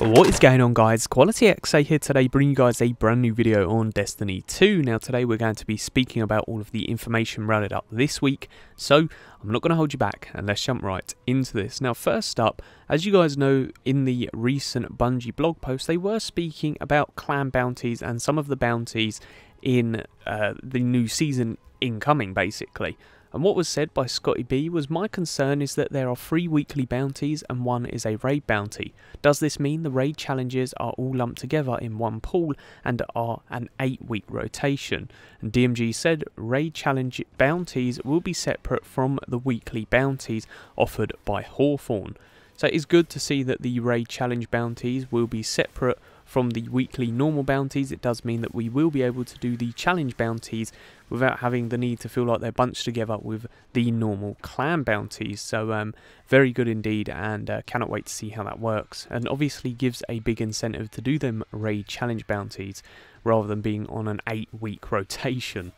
What is going on, guys? Quality XA here today, bringing you guys a brand new video on Destiny 2. Now today we're going to be speaking about all of the information rounded up this week, so I'm not going to hold you back and let's jump right into this. Now first up, as you guys know, in the recent Bungie blog post they were speaking about clan bounties and some of the bounties in the new season incoming basically. And what was said by Scotty B was, my concern is that there are 3 weekly bounties and 1 is a raid bounty. Does this mean the raid challenges are all lumped together in one pool and are an 8-week rotation? And DMG said raid challenge bounties will be separate from the weekly bounties offered by Hawthorne. So it is good to see that the raid challenge bounties will be separate from the weekly normal bounties. It does mean that we will be able to do the challenge bounties without having the need to feel like they're bunched together with the normal clan bounties. So very good indeed, and cannot wait to see how that works. And obviously gives a big incentive to do them raid challenge bounties rather than being on an 8-week rotation.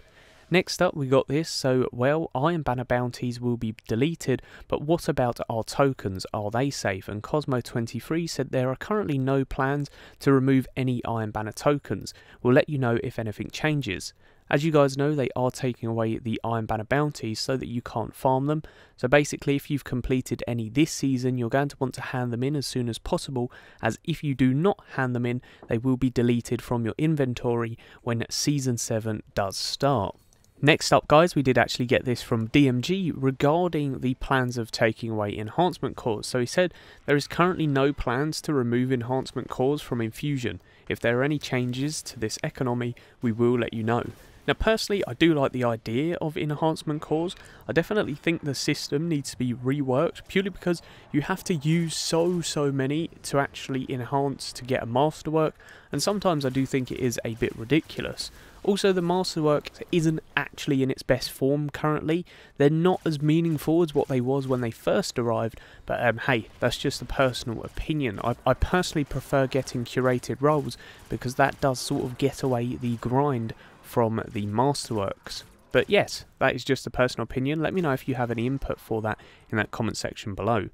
Next up we got this, so well, Iron Banner bounties will be deleted, but what about our tokens, are they safe? And Cosmo23 said there are currently no plans to remove any Iron Banner tokens. We'll let you know if anything changes. As you guys know, they are taking away the Iron Banner bounties so that you can't farm them. So basically if you've completed any this season, you're going to want to hand them in as soon as possible, as if you do not hand them in, they will be deleted from your inventory when Season 7 does start. Next up, guys, we did actually get this from DMG regarding the plans of taking away Enhancement Cores. So he said there is currently no plans to remove Enhancement Cores from Infusion. If there are any changes to this economy, we will let you know. Now personally, I do like the idea of Enhancement Cores. I definitely think the system needs to be reworked purely because you have to use so many to actually enhance to get a masterwork, and sometimes I do think it is a bit ridiculous. Also, the masterwork isn't actually in its best form currently. They're not as meaningful as what they was when they first arrived, but hey, that's just a personal opinion. I personally prefer getting curated roles because that does sort of get away the grind from the masterworks. But yes, that is just a personal opinion. Let me know if you have any input for that in that comment section below.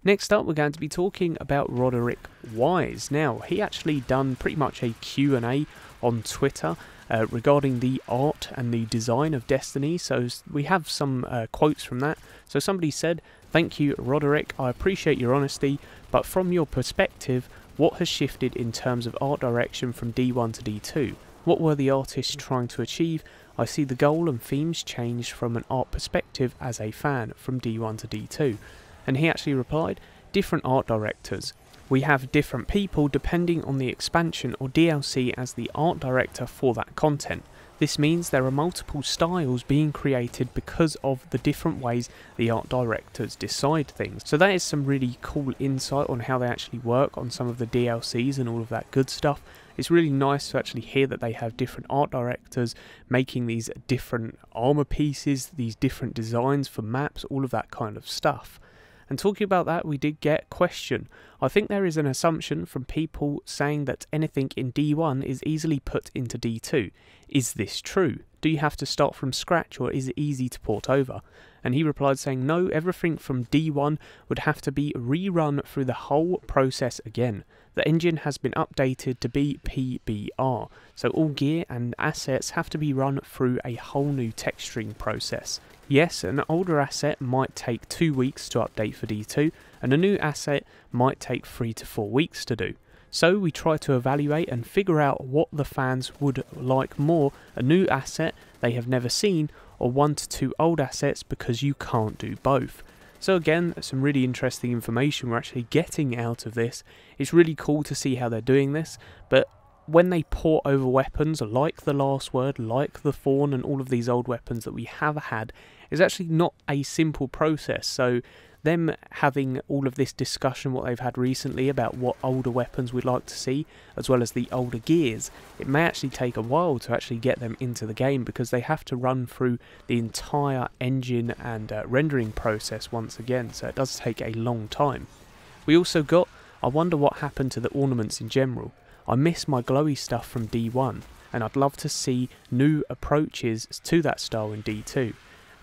Next up, we're going to be talking about Roderick Wise. Now, he actually done pretty much a Q&A on Twitter regarding the art and the design of Destiny. So we have some quotes from that. So somebody said, "Thank you, Roderick. I appreciate your honesty, but from your perspective, what has shifted in terms of art direction from D1 to D2? What were the artists trying to achieve? I see the goal and themes changed from an art perspective as a fan from D1 to D2. And he actually replied, different art directors. We have different people depending on the expansion or DLC as the art director for that content. This means there are multiple styles being created because of the different ways the art directors decide things. So that is some really cool insight on how they actually work on some of the DLCs and all of that good stuff. It's really nice to actually hear that they have different art directors making these different armor pieces, these different designs for maps, all of that kind of stuff. And talking about that, we did get a question. I think there is an assumption from people saying that anything in D1 is easily put into D2. Is this true? Do you have to start from scratch or is it easy to port over? And he replied saying, no, everything from D1 would have to be rerun through the whole process again. The engine has been updated to be PBR, so all gear and assets have to be run through a whole new texturing process. Yes, an older asset might take 2 weeks to update for D2, and a new asset might take 3 to 4 weeks to do. So we try to evaluate and figure out what the fans would like more, a new asset they have never seen, or 1 to 2 old assets, because you can't do both. So again, some really interesting information we're actually getting out of this. It's really cool to see how they're doing this, but when they port over weapons like the Last Word, like the Thorn and all of these old weapons that we have had, is actually not a simple process. So them having all of this discussion, what they've had recently about what older weapons we'd like to see, as well as the older gears, it may actually take a while to actually get them into the game because they have to run through the entire engine and rendering process once again, so it does take a long time. We also got, I wonder what happened to the ornaments in general. I miss my glowy stuff from D1, and I'd love to see new approaches to that style in D2.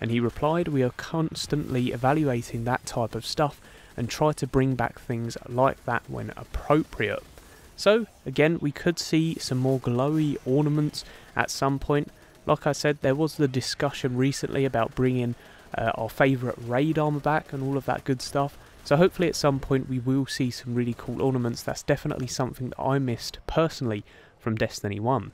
And he replied, we are constantly evaluating that type of stuff and try to bring back things like that when appropriate. So again, we could see some more glowy ornaments at some point. Like I said, there was the discussion recently about bringing our favourite raid armor back and all of that good stuff. So hopefully at some point we will see some really cool ornaments. That's definitely something that I missed personally from Destiny 1.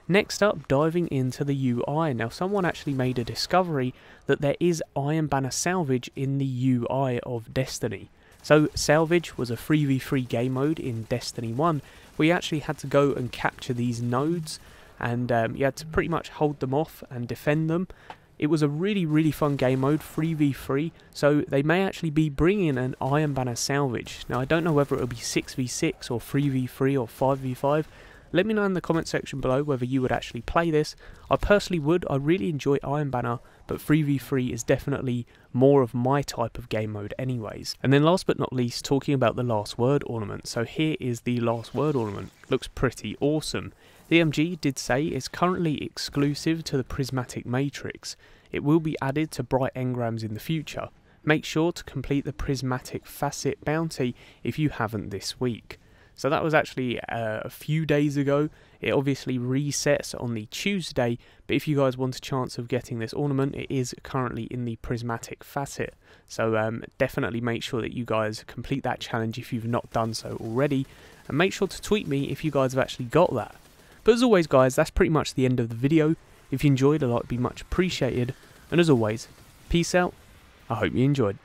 Next up, diving into the UI. Now someone actually made a discovery that there is Iron Banner Salvage in the UI of Destiny. So Salvage was a 3v3 game mode in Destiny 1 where you actually had to go and capture these nodes, and you had to pretty much hold them off and defend them. It was a really fun game mode, 3v3, so they may actually be bringing an Iron Banner Salvage. Now I don't know whether it will be 6v6 or 3v3 or 5v5. Let me know in the comment section below whether you would actually play this. I personally would. I really enjoy Iron Banner, but 3v3 is definitely more of my type of game mode anyways. And then last but not least, talking about the Last Word ornament. So here is the Last Word ornament. Looks pretty awesome. The MG did say it's currently exclusive to the Prismatic Matrix. It will be added to Bright Engrams in the future. Make sure to complete the Prismatic Facet bounty if you haven't this week. So that was actually a few days ago. It obviously resets on the Tuesday, but if you guys want a chance of getting this ornament, it is currently in the Prismatic Facet. So definitely make sure that you guys complete that challenge if you've not done so already, and make sure to tweet me if you guys have actually got that. But as always guys, that's pretty much the end of the video. If you enjoyed, a like would be much appreciated, and as always, peace out. I hope you enjoyed.